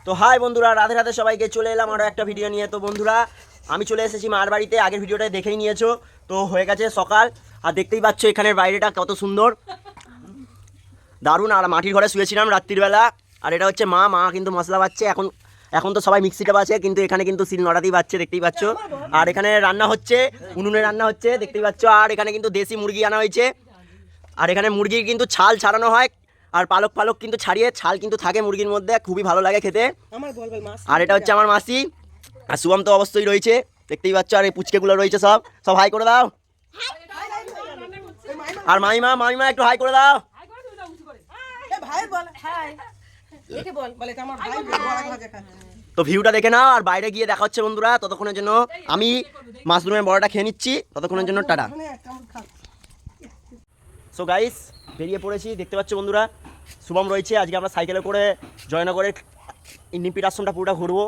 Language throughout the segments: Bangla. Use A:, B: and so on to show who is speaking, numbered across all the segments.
A: তো হাই বন্ধুরা, রাধে রাধে সবাইকে। চলে এলাম আরও একটা ভিডিও নিয়ে। তো বন্ধুরা, আমি চলে এসেছি মার বাড়িতে। আগের ভিডিওটাই দেখেই নিয়েছো। তো হয়ে গেছে সকাল, আর দেখতেই পাচ্ছ এখানের বাইরেটা কত সুন্দর, দারুণ। আর মাটির ঘরে শুয়েছিলাম রাত্রিবেলা। আর এটা হচ্ছে মা কিন্তু মশলা বাচ্ছে। এখন তো সবাই মিক্সিটা বাজছে, কিন্তু এখানে কিন্তু সিল নড়াতেই বাজছে, দেখতেই পাচ্ছ। আর এখানে রান্না হচ্ছে, উনুনে রান্না হচ্ছে, দেখতেই পাচ্ছ। আর এখানে কিন্তু দেশি মুরগি আনা হয়েছে। আর এখানে মুরগির কিন্তু ছাল ছাড়ানো হয়, আর পালক কিন্তু ছাড়িয়ে ছাল কিন্তু থাকে মুরগির মধ্যে, খুবই ভালো লাগে খেতে। আর এটা হচ্ছে আমার মাসি, আর শুভম তো অবশ্যই রয়েছে, দেখতেই পাচ্ছ। আর এই পুচকেগুলো রয়েছে, সব হাই করে দাও। আর মাইমা একটু হাই করে দাও। তো ভিউটা দেখে নাও, আর বাইরে গিয়ে দেখা হচ্ছে বন্ধুরা। ততক্ষণের জন্য আমি মাশরুমের বড়াটা খেয়ে নিচ্ছি, ততক্ষণের জন্য টাটা। সো গাইস, বেরিয়ে পড়েছি, দেখতে পাচ্ছ বন্ধুরা। শুভম রয়েছে। আজকে আমরা সাইকেলে করে জয়নগরের নিমপিট আশ্রমটা পুরোটা ঘুরবো।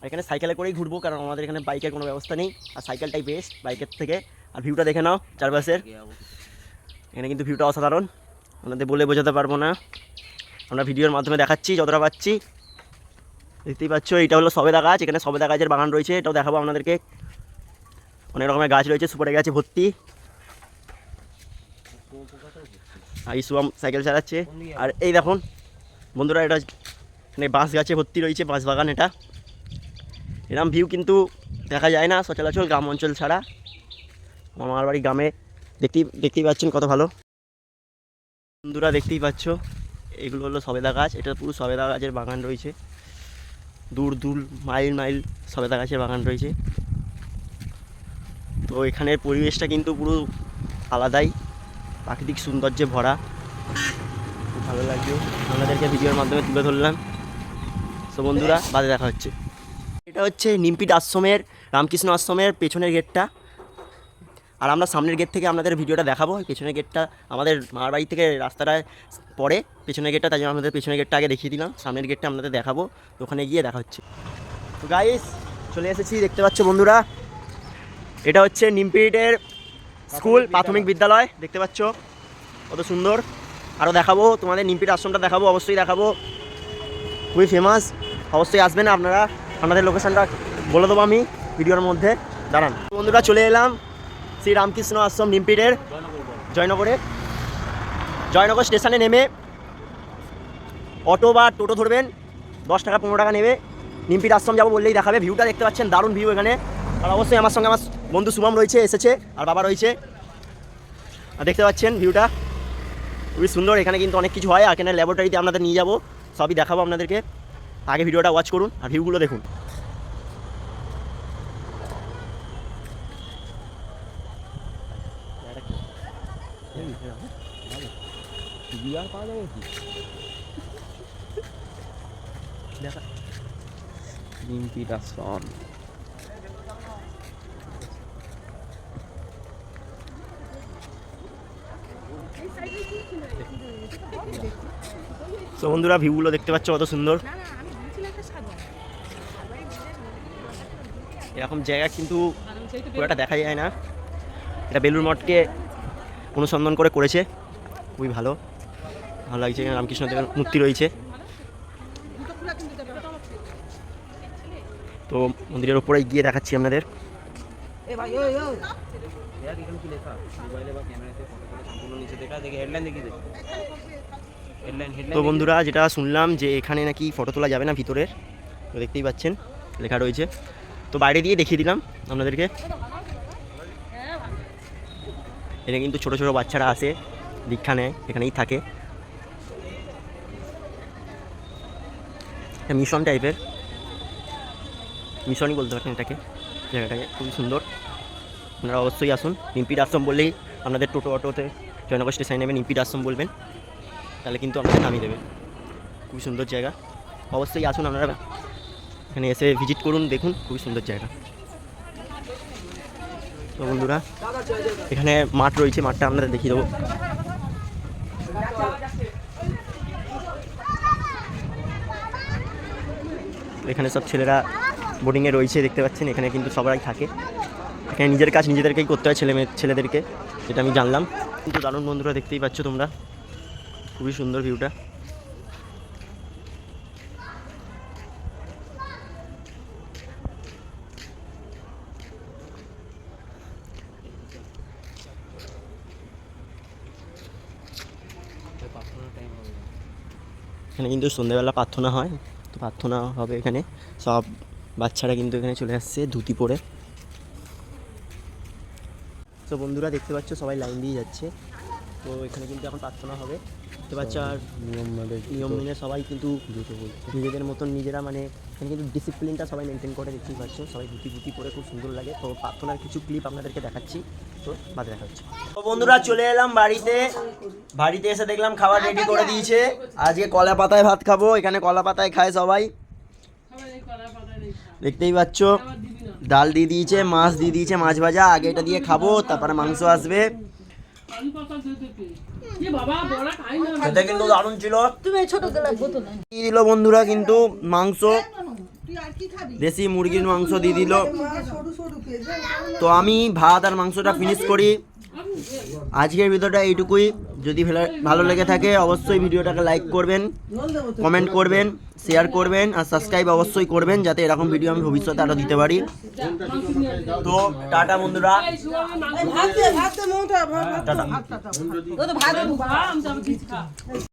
A: এখানে সাইকেলে করেই ঘুরবো, কারণ আমাদের এখানে বাইকের কোনো ব্যবস্থা নেই, আর সাইকেলটাই বেস্ট বাইকের থেকে। আর ভিউটা দেখে নাও চারপাশের, এখানে কিন্তু ভিউটা অসাধারণ, আপনাদের বলে বোঝাতে পারবো না। আমরা ভিডিওর মাধ্যমে দেখাচ্ছি যতটা পাচ্ছি। দেখতেই পাচ্ছ, এইটা হলো সবেদা গাছ। এখানে সবেদা গাছের বাগান রয়েছে, এটাও দেখাবো আপনাদেরকে। অনেক রকমের গাছ রয়েছে, সুপারি গাছে ভর্তি। আর এই শুভম সাইকেল চালাচ্ছে। আর এই দেখুন বন্ধুরা, এটা মানে বাঁশ গাছে ভর্তি রয়েছে, বাঁশ বাগান। এটা এরকম ভিউ কিন্তু দেখা যায় না সচরাচর, গ্রাম অঞ্চল ছাড়া। আমার বাড়ি গ্রামে, দেখতেই পাচ্ছেন কত ভালো। বন্ধুরা দেখতেই পাচ্ছ, এগুলো হলো সবেদা গাছ। এটা পুরো সবেদা গাছের বাগান রয়েছে, দূর মাইল সবেদা গাছের বাগান রয়েছে। তো এখানের পরিবেশটা কিন্তু পুরো আলাদাই, প্রাকৃতিক সৌন্দর্যে ভরা, খুব ভালো লাগছে। আপনাদেরকে ভিডিওর মাধ্যমে তুলে ধরলাম। তো বন্ধুরা, বাদে দেখা হচ্ছে। এটা হচ্ছে নিমপিট আশ্রমের, রামকৃষ্ণ আশ্রমের পেছনের গেটটা। আর আমরা সামনের গেট থেকে আপনাদের ভিডিওটা দেখাবো। পেছনের গেটটা আমাদের মার বাড়ি থেকে রাস্তাটায় পড়ে, পেছনের গেটটা, তাই জন্য আমাদের পেছনের গেটটা আগে দেখিয়ে দিলাম। সামনের গেটটা আপনাদের দেখাবো, তো ওখানে গিয়ে দেখা হচ্ছে। তো গাইস, চলে এসেছি, দেখতে পাচ্ছ বন্ধুরা। এটা হচ্ছে নিমপিটের স্কুল, প্রাথমিক বিদ্যালয়, দেখতে পাচ্ছ কত সুন্দর। আরও দেখাবো তোমাদের, নিমপিট আশ্রমটা দেখাবো, অবশ্যই দেখাবো, খুবই ফেমাস। অবশ্যই আসবেন আপনারা, আপনাদের লোকেশানটা বলে দেবো আমি ভিডিওর মধ্যে, দাঁড়ান। বন্ধুরা, চলে এলাম শ্রী রামকৃষ্ণ আশ্রম নিমপিটের জয়নগর স্টেশনে নেমে অটো বা টোটো ধরবেন, 10 টাকা 15 টাকা নেবে। নিমপিট আশ্রম যাবো বললেই দেখাবে। ভিউটা দেখতে পাচ্ছেন, দারুণ ভিউ এখানে। আর অবশ্যই আমার সঙ্গে আমার বন্ধু শুভম রয়েছে, এসেছে, আর বাবা রয়েছে। আর দেখতে পাচ্ছেন ভিউটা খুবই সুন্দর। এখানে কিন্তু অনেক কিছু হয়, আর এখানে ল্যাবরেটরিতে আপনাদের নিয়ে যাবো, সবই দেখাবো আপনাদেরকে। আগে ভিডিওটা ওয়াচ করুন আর ভিউগুলো দেখুন। নিমপিট আশ্রম, তো বন্ধুরা ভিউগুলো দেখতে পাচ্ছ কত সুন্দর। এরকম জায়গা কিন্তু খুব একটা দেখা যায় না। এটা বেলুড় মঠকে অনুসন্ধান করেছে, খুবই ভালো লাগছে। এখানে রামকৃষ্ণদেবের মূর্তি রয়েছে। তো মন্দিরের ওপরে গিয়ে দেখাচ্ছি আপনাদের। তো বন্ধুরা, যেটা শুনলাম যে এখানে নাকি ফটো তোলা যাবে না ভিতরের, তো দেখতেই পাচ্ছেন লেখা রয়েছে। তো বাইরে দিয়ে দেখিয়ে দিলাম আপনাদেরকে। এখানে কিন্তু ছোটো ছোটো বাচ্চারা আসে, দীক্ষা নেয়, এখানেই থাকে। একটা মিশন টাইপের, মিশনই বলতে পারেন এটাকে, জায়গাটাকে খুবই সুন্দর। আপনারা অবশ্যই আসুন। নিমপিট আশ্রম বললেই আপনাদের অটোতে জয়নগর স্টেশনে নেবে, নিমপিট আশ্রম বলবেন, তাহলে কিন্তু আপনাদের নামিয়ে দেবে। খুবই সুন্দর জায়গা, অবশ্যই আসুন আপনারা, এখানে এসে ভিজিট করুন, দেখুন, খুবই সুন্দর জায়গা। তো বন্ধুরা, এখানে মাঠ রয়েছে, মাঠটা আপনাদের দেখিয়ে দেবো। এখানে সব ছেলেরা বোর্ডিংয়ে রয়েছে, দেখতে পাচ্ছেন। এখানে কিন্তু সবাই থাকে, এখানে নিজের কাজ নিজেদেরকেই করতে হয়, ছেলেদেরকে, যেটা আমি জানলাম। কিন্তু দারুণ বন্ধুরা, দেখতেই পাচ্ছ তোমরা, খুবই সুন্দর ভিউটা। এখানে কিন্তু সন্ধ্যেবেলা প্রার্থনা হয়, তো প্রার্থনা হবে এখানে। সব বাচ্চারা কিন্তু এখানে চলে আসছে ধুতি পরে। তো বন্ধুরা দেখতে পাচ্ছ সবাই লাইন দিয়ে যাচ্ছে, তো এখানে কিন্তু এখন প্রার্থনা হবে। দেখতে পাচ্ছ আর নিয়ম মেনে সবাই কিন্তু নিজেদের মতন নিজেরা, মানে এখানে কিন্তু ডিসিপ্লিনটা সবাই মেনটেন করে। দেখতেই পাচ্ছ সবাই ধুতি পরে খুব সুন্দর লাগে। তো প্রার্থনার কিছু ক্লিপ আপনাদেরকে দেখাচ্ছি, তো বাদে দেখা হচ্ছে। তো বন্ধুরা চলে এলাম বাড়িতে এসে দেখলাম খাবার রেডি করে দিয়েছে। আজকে কলা পাতায় ভাত খাবো, এখানে কলা পাতায় খায় সবাই, দেখতেই পাচ্ছ। ডাল দিয়ে দিয়েছে, মাছ দিয়ে দিয়েছে, মাছ ভাজা। আগে এটা দিয়ে খাবো, তারপরে মাংস আসবে। খেতে কিন্তু দারুণ ছিল। দিয়ে দিল বন্ধুরা কিন্তু মাংস, দেশি মুরগির মাংস দিয়ে দিল। তো আমি ভাত আর মাংসটা ফিনিশ করি। আজকের ভিডিওটা এইটুকুই। যদি ভালো লেগে থাকে অবশ্যই ভিডিওটাকে লাইক করবেন, কমেন্ট করবেন, শেয়ার করবেন আর সাবস্ক্রাইব অবশ্যই করবেন, যাতে এরকম ভিডিও আমি ভবিষ্যতে আরও দিতে পারি। তো টাটা বন্ধুরা, টাটা।